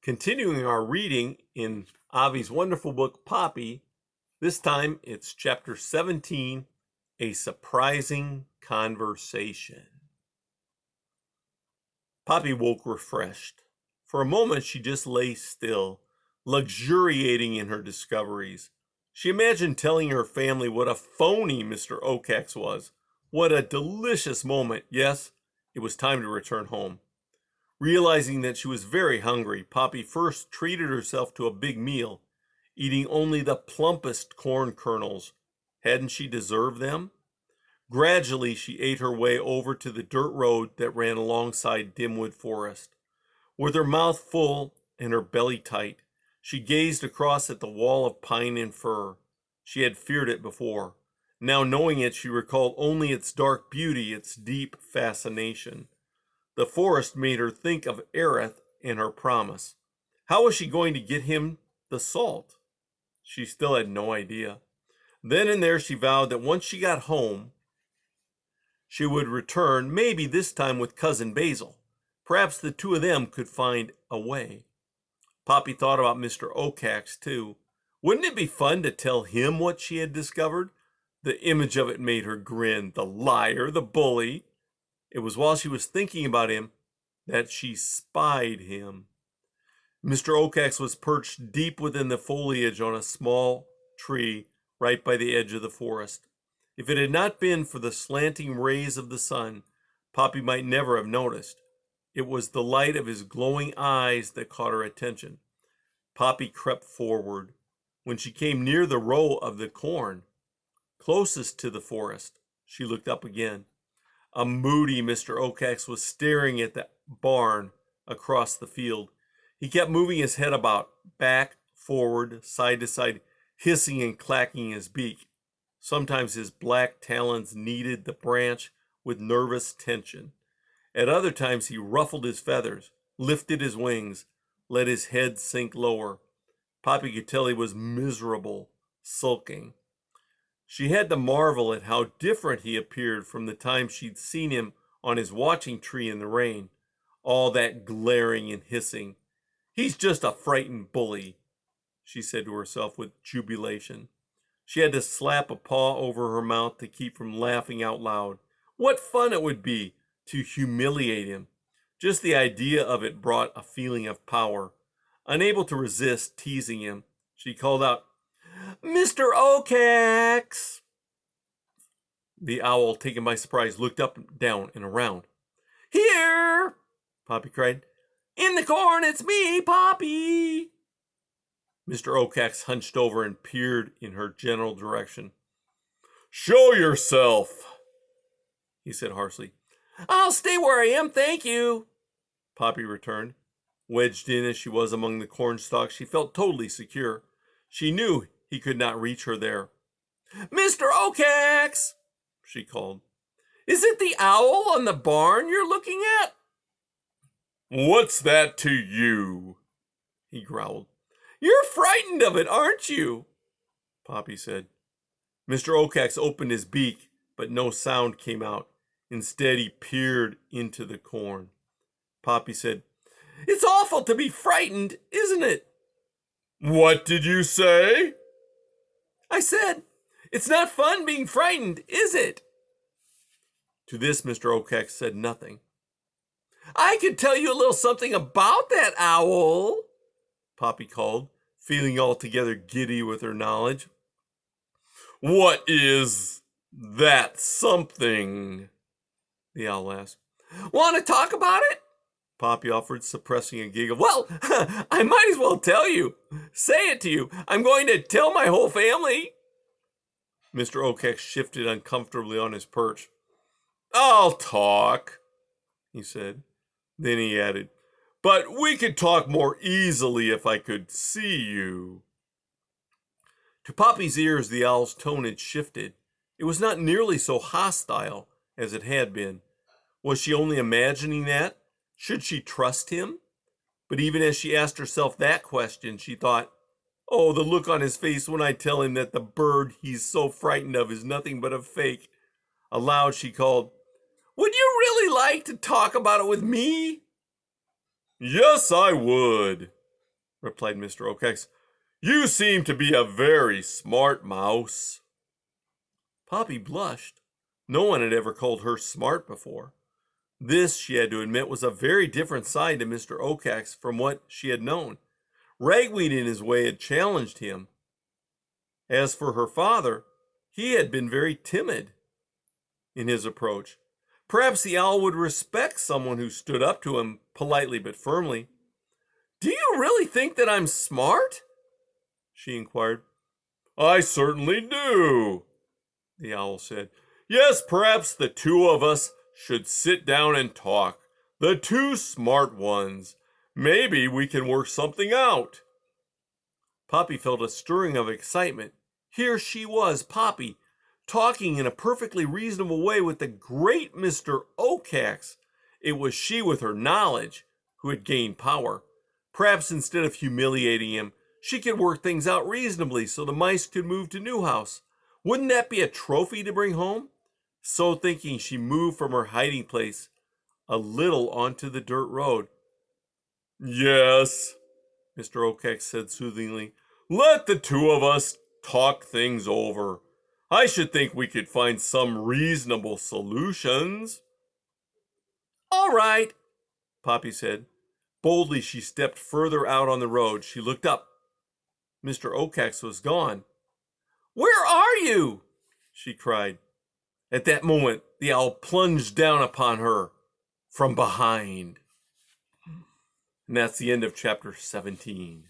Continuing our reading in Avi's wonderful book, Poppy, this time it's chapter 17, A Surprising Conversation. Poppy woke refreshed. For a moment, she just lay still, luxuriating in her discoveries. She imagined telling her family what a phony Mr. Okax was. What a delicious moment. Yes, it was time to return home. Realizing that she was very hungry, Poppy first treated herself to a big meal, eating only the plumpest corn kernels. Hadn't she deserved them? Gradually, she ate her way over to the dirt road that ran alongside Dimwood Forest. With her mouth full and her belly tight, she gazed across at the wall of pine and fir. She had feared it before. Now knowing it, she recalled only its dark beauty, its deep fascination. The forest made her think of Aerith and her promise. How was she going to get him the salt? She still had no idea. Then and there she vowed that once she got home, she would return, maybe this time with Cousin Basil. Perhaps the two of them could find a way. Poppy thought about Mr. Okax, too. Wouldn't it be fun to tell him what she had discovered? The image of it made her grin. The liar, the bully. It was while she was thinking about him that she spied him. Mr. Okax was perched deep within the foliage on a small tree right by the edge of the forest. If it had not been for the slanting rays of the sun, Poppy might never have noticed. It was the light of his glowing eyes that caught her attention. Poppy crept forward. When she came near the row of the corn, closest to the forest, she looked up again. A moody Mr. Okax was staring at the barn across the field. He kept moving his head about, back, forward, side to side, hissing and clacking his beak. Sometimes his black talons kneaded the branch with nervous tension. At other times he ruffled his feathers, lifted his wings, let his head sink lower. Poppy could tell he was miserable, sulking. She had to marvel at how different he appeared from the time she'd seen him on his watching tree in the rain. All that glaring and hissing. He's just a frightened bully, she said to herself with jubilation. She had to slap a paw over her mouth to keep from laughing out loud. What fun it would be to humiliate him. Just the idea of it brought a feeling of power. Unable to resist teasing him, she called out, "Mr. Okax!" The owl, taken by surprise, looked up, down, and around. "Here!" Poppy cried. "In the corn, it's me, Poppy!" Mr. Okax hunched over and peered in her general direction. "Show yourself," he said harshly. "I'll stay where I am, thank you," Poppy returned. Wedged in as she was among the corn stalks, she felt totally secure. She knew he could not reach her there. "Mr. Okax," she called. "Is it the owl on the barn you're looking at?" "What's that to you?" he growled. "You're frightened of it, aren't you?" Poppy said. Mr. Okax opened his beak, but no sound came out. Instead, he peered into the corn. Poppy said, "It's awful to be frightened, isn't it?" "What did you say?" "I said, it's not fun being frightened, is it?" To this, Mr. Okax said nothing. "I could tell you a little something about that owl," Poppy called, feeling altogether giddy with her knowledge. "What is that something?" the owl asked. "Want to talk about it?" Poppy offered, suppressing a giggle. "Well, I might as well tell you. Say it to you. I'm going to tell my whole family." Mr. Okax shifted uncomfortably on his perch. "I'll talk," he said. Then he added, "But we could talk more easily if I could see you." To Poppy's ears, the owl's tone had shifted. It was not nearly so hostile as it had been. Was she only imagining that? Should she trust him? But even as she asked herself that question, she thought, oh, the look on his face when I tell him that the bird he's so frightened of is nothing but a fake. Aloud, she called, "Would you really like to talk about it with me?" "Yes, I would," replied Mr. Oakex. You seem to be a very smart mouse. Poppy blushed. No one had ever called her smart before. This, she had to admit, was a very different side to Mr. Oakex from what she had known. Ragweed in his way had challenged him. As for her father, he had been very timid in his approach. Perhaps the owl would respect someone who stood up to him politely but firmly. Do you really think that I'm smart? She inquired. I certainly do, the owl said. Yes, perhaps the two of us should sit down and talk. The two smart ones. Maybe we can work something out. Poppy felt a stirring of excitement. Here she was, Poppy, talking in a perfectly reasonable way with the great Mr. Oakex. It was she with her knowledge who had gained power. Perhaps instead of humiliating him, she could work things out reasonably so the mice could move to Newhouse. Wouldn't that be a trophy to bring home? So thinking, she moved from her hiding place a little onto the dirt road. Yes, Mr. Oakex said soothingly. Let the two of us talk things over. I should think we could find some reasonable solutions. All right, Poppy said. Boldly, she stepped further out on the road. She looked up. Mr. Oakex was gone. Where are you? She cried. At that moment, the owl plunged down upon her from behind. And that's the end of chapter 17.